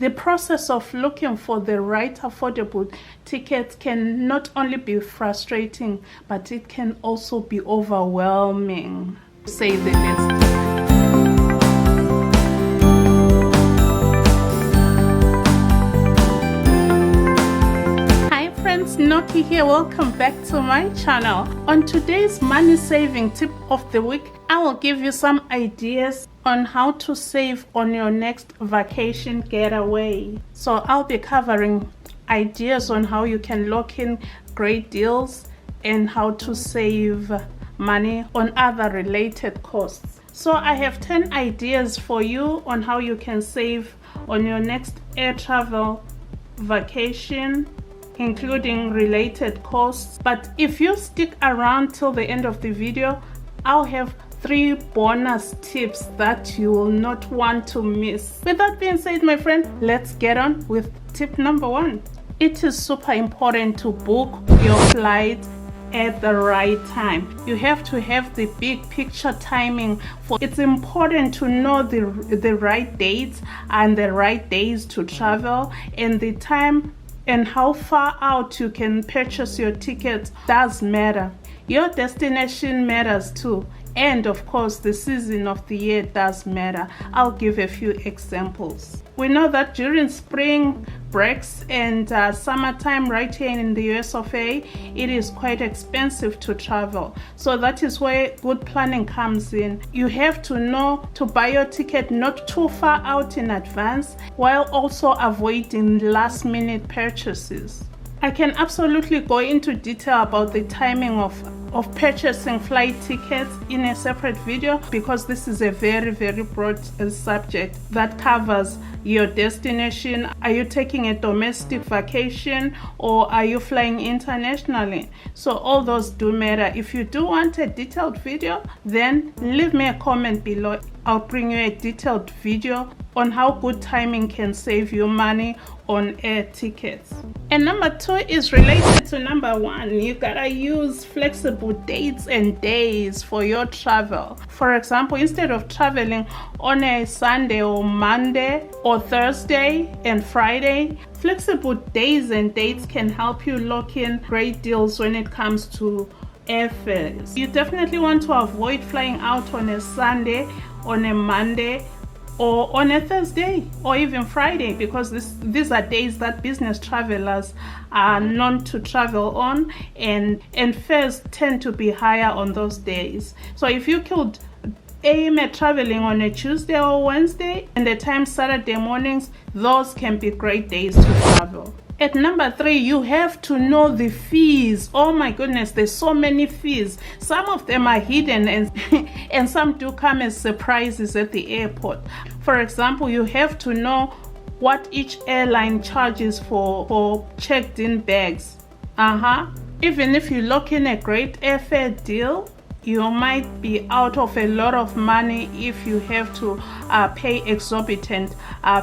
The process of looking for the right affordable tickets can not only be frustrating, but it can also be overwhelming, to say the least. Noki here, welcome back to my channel. On today's money saving tip of the week, I will give you some ideas on how to save on your next vacation getaway. So I'll be covering ideas on how you can lock in great deals and how to save money on other related costs. So I have 10 ideas for you on how you can save on your next air travel vacation, including related costs. But if you stick around till the end of the video, I'll have 3 bonus tips that you will not want to miss. With that being said, my friend, let's get on with tip number 1. It is super important to book your flight at the right time. You have to have the big picture timing. It's important to know the right dates and the right days to travel, and the time and how far out you can purchase your tickets does matter. Your destination matters too, and of course the season of the year does matter. I'll give a few examples. We know that during spring breaks and summertime right here in the US of A, it is quite expensive to travel. So that is where good planning comes in. You have to know to buy your ticket not too far out in advance, while also avoiding last minute purchases. I can absolutely go into detail about the timing of purchasing flight tickets in a separate video, because this is a very broad subject that covers your destination. Are you taking a domestic vacation or are you flying internationally? So all those do matter. If you do want a detailed video, then leave me a comment below. I'll bring you a detailed video on how good timing can save you money on air tickets. And number 2 is related to number 1. You gotta use flexible dates and days for your travel. For example, instead of traveling on a Sunday or Monday or Thursday and Friday, flexible days and dates can help you lock in great deals when it comes to airfares. You definitely want to avoid flying out on a Sunday, on a Monday, or on a Thursday or even Friday, because these are days that business travelers are known to travel on, and fares tend to be higher on those days. So if you could aim at traveling on a Tuesday or Wednesday and the time Saturday mornings, those can be great days to travel. At number 3, you have to know the fees. Oh my goodness, there's so many fees. Some of them are hidden and some do come as surprises at the airport. For example, you have to know what each airline charges for checked-in bags. Even if you lock in a great airfare deal, you might be out of a lot of money if you have to pay exorbitant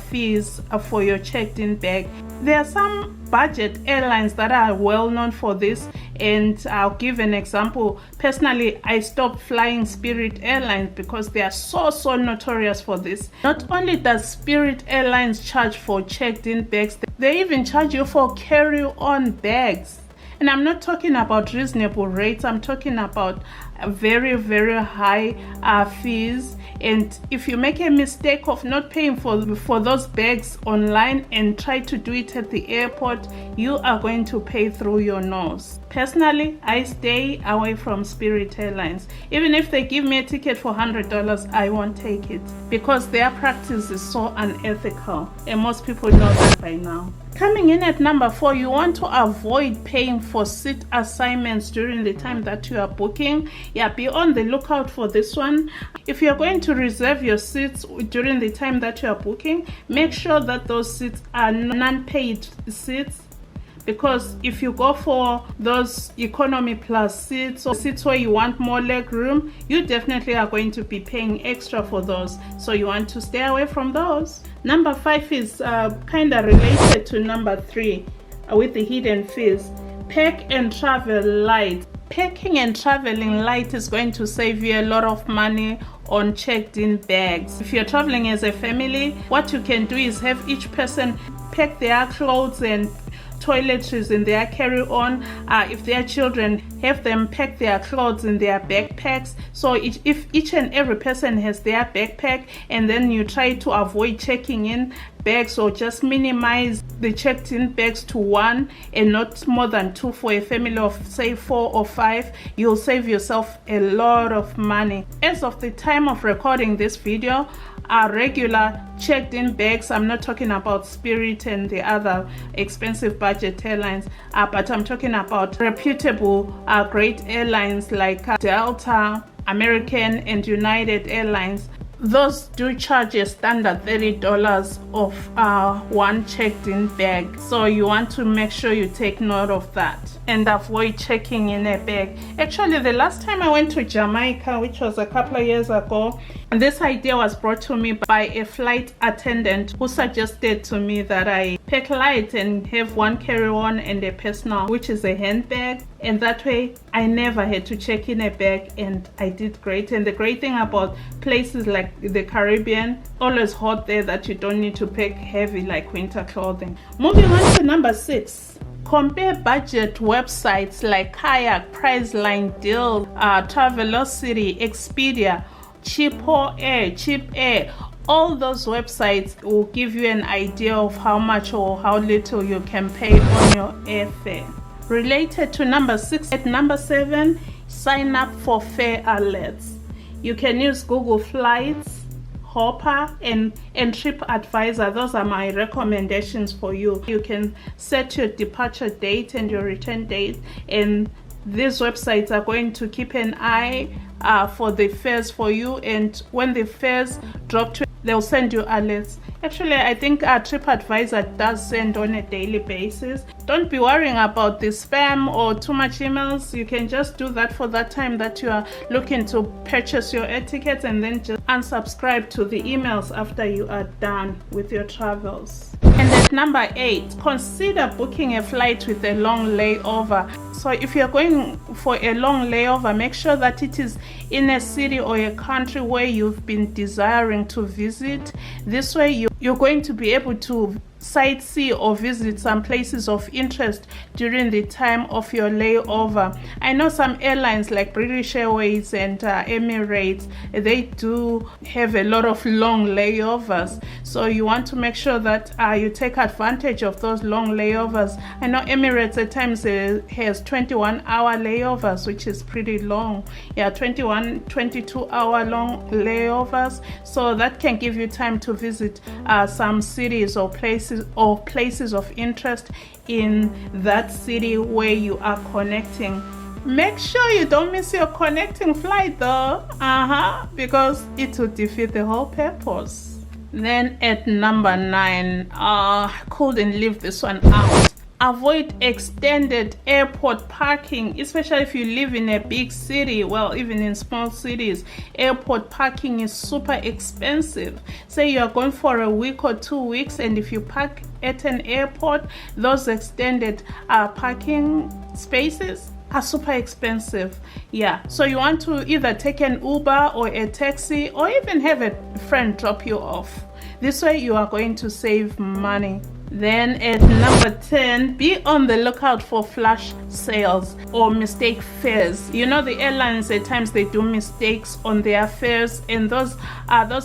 fees for your checked-in bag. There are some budget airlines that are well known for this, and I'll give an example. Personally, I stopped flying Spirit Airlines because they are so notorious for this. Not only does Spirit Airlines charge for checked-in bags, they even charge you for carry-on bags. And I'm not talking about reasonable rates, I'm talking about very high fees. And if you make a mistake of not paying for those bags online and try to do it at the airport, you are going to pay through your nose. Personally, I stay away from Spirit Airlines. Even if they give me a ticket for $100, I won't take it, because their practice is so unethical, and most people know that by now. Coming in at number 4, you want to avoid paying for seat assignments during the time that you are booking. Yeah, be on the lookout for this one. If you're going to reserve your seats during the time that you are booking, make sure that those seats are non-paid seats, because if you go for those economy plus seats or seats where you want more leg room, you definitely are going to be paying extra for those, so you want to stay away from those. Number 5 is kind of related to number 3 with the hidden fees. Pack and travel light. Packing and traveling light is going to save you a lot of money on checked-in bags. If you're traveling as a family, what you can do is have each person pack their clothes and toiletries in their carry-on. If they are children, have them pack their clothes in their backpacks. So if each and every person has their backpack, and then you try to avoid checking in bags, or just minimize the checked-in bags to 1 and not more than 2 for a family of say 4 or 5, you'll save yourself a lot of money. As of the time of recording this video, our regular checked-in bags, I'm not talking about Spirit and the other expensive budget airlines, but I'm talking about reputable great airlines like Delta, American and United Airlines. Those do charge a standard $30 of one checked-in bag. So you want to make sure you take note of that and avoid checking in a bag. Actually, the last time I went to Jamaica, which was a couple of years ago, this idea was brought to me by a flight attendant who suggested to me that I pack light and have one carry-on and a personal, which is a handbag. And that way I never had to check in a bag, and I did great. And the great thing about places like the Caribbean, always hot there, that you don't need to pack heavy like winter clothing. Moving on to number 6. Compare budget websites like Kayak, Priceline, Deal, Travelocity, Expedia, Cheap Air. All those websites will give you an idea of how much or how little you can pay on your airfare. Related to number 6, at number 7, sign up for fare alerts. You can use Google Flights, Hopper and TripAdvisor. Those are my recommendations for you. You can set your departure date and your return date, and these websites are going to keep an eye for the fares for you, and when the fares drop to, they'll send you alerts. Actually, I think TripAdvisor does send on a daily basis. Don't be worrying about the spam or too much emails. You can just do that for that time that you are looking to purchase your air tickets, and then just unsubscribe to the emails after you are done with your travels. And at number 8, consider booking a flight with a long layover. So if you're going for a long layover, make sure that it is in a city or a country where you've been desiring to visit. This way you're going to be able to sightsee or visit some places of interest during the time of your layover. I know some airlines like British Airways and Emirates, they do have a lot of long layovers, so you want to make sure that you take advantage of those long layovers. I know Emirates at times has 21-hour layovers, which is pretty long. 22-hour long layovers, so that can give you time to visit some cities or places of interest in that city where you are connecting. Make sure you don't miss your connecting flight though, because it will defeat the whole purpose. Then at number 9, couldn't leave this one out. Avoid extended airport parking, especially if you live in a big city. Well, even in small cities, airport parking is super expensive. Say you're going for a week or 2 weeks, and if you park at an airport, those extended parking spaces are super expensive. So you want to either take an Uber or a taxi, or even have a friend drop you off. This way you are going to save money. Then at number 10, be on the lookout for flash sales or mistake fares. You know, the airlines at times they do mistakes on their fares, and those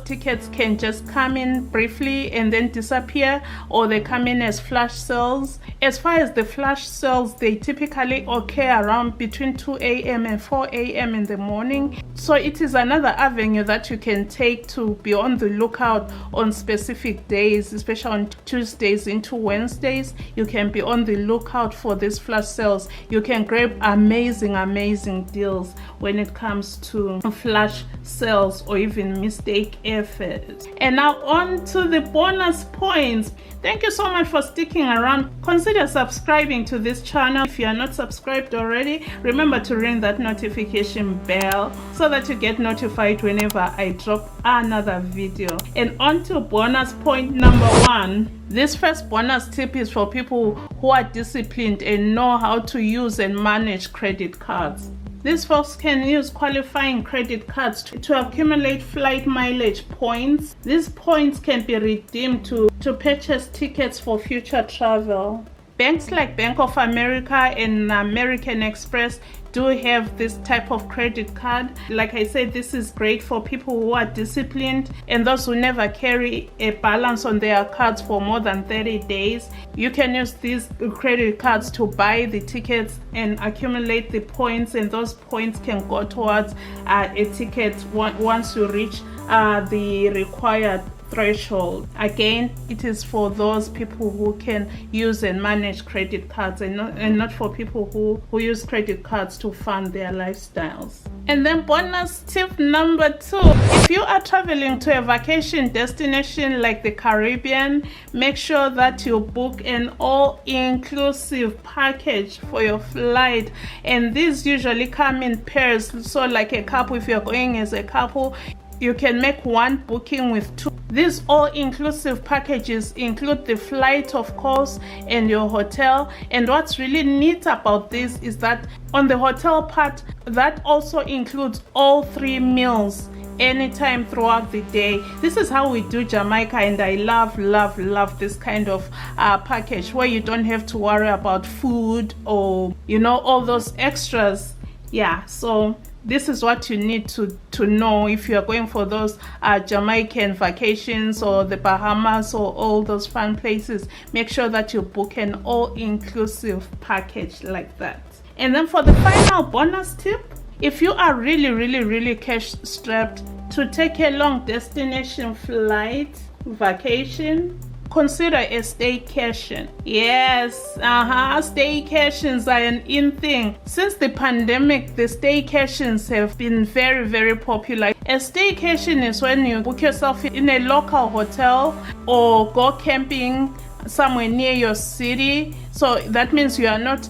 tickets can just come in briefly and then disappear, or they come in as flash sales. As far as the flash sales, they typically occur around between 2 a.m. and 4 a.m. in the morning. So it is another avenue that you can take to be on the lookout on specific days, especially on Tuesdays into Wednesdays. You can be on the lookout for these flash sales. You can grab amazing deals when it comes to flash sales or even mistake airfares. And now on to the bonus points. Thank you so much for sticking around. Consider subscribing to this channel. If you are not subscribed already, remember to ring that notification bell so that you get notified whenever I drop another video. And on to bonus point number 1. This first bonus tip is for people who are disciplined and know how to use and manage credit cards. These folks can use qualifying credit cards to accumulate flight mileage points. These points can be redeemed to purchase tickets for future travel. Banks like Bank of America and American Express do have this type of credit card. Like I said, this is great for people who are disciplined and those who never carry a balance on their cards for more than 30 days. You can use these credit cards to buy the tickets and accumulate the points, and those points can go towards a ticket once you reach the required threshold. Again, it is for those people who can use and manage credit cards, and not for people who use credit cards to fund their lifestyles. And then bonus tip number 2, if you are traveling to a vacation destination like the Caribbean, make sure that you book an all-inclusive package for your flight. And these usually come in pairs, so like a couple, if you're going as a couple, you can make one booking with 2. These all-inclusive packages include the flight, of course, and your hotel. And what's really neat about this is that on the hotel part, that also includes all 3 meals anytime throughout the day. This is how we do Jamaica, and I love this kind of package where you don't have to worry about food or all those extras. Yeah, so this is what you need to know if you are going for those Jamaican vacations or the Bahamas or all those fun places. Make sure that you book an all-inclusive package like that. And then for the final bonus tip, if you are really cash strapped to take a long destination flight vacation, consider a staycation. Yes, staycations are an in thing. Since the pandemic, the staycations have been very popular. A staycation is when you book yourself in a local hotel or go camping somewhere near your city. So that means you are not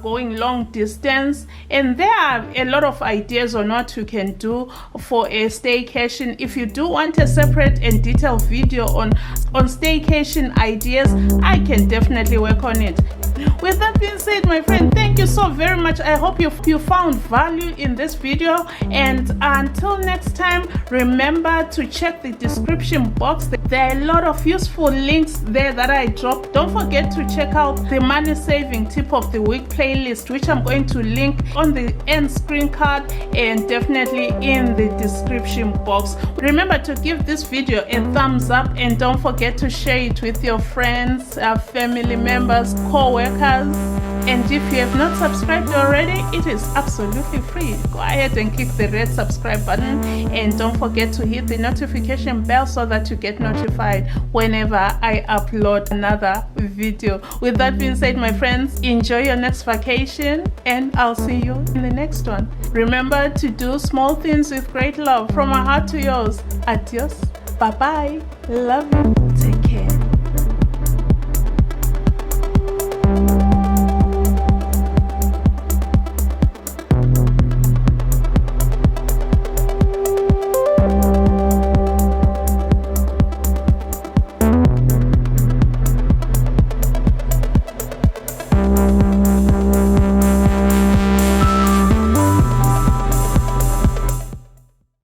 going long distance. And there are a lot of ideas on what you can do for a staycation. If you do want a separate and detailed video on staycation ideas, I can definitely work on it. With that being said, my friend, thank you so very much. I hope you found value in this video, and until next time, remember to check the description box. There are a lot of useful links there that I dropped. Don't forget to check out the money saving tip of the week playlist, which I'm going to link on the end screen card and definitely in the description box. Remember to give this video a thumbs up, and don't forget to share it with your friends, family members, co-workers. And if you have not subscribed already, it is absolutely free. Go ahead and click the red subscribe button, and don't forget to hit the notification bell so that you get notified whenever I upload another video. With that being said, my friends, enjoy your next vacation, and I'll see you in the next one. Remember to do small things with great love. From my heart to yours. Adios. Bye bye. Love you. Take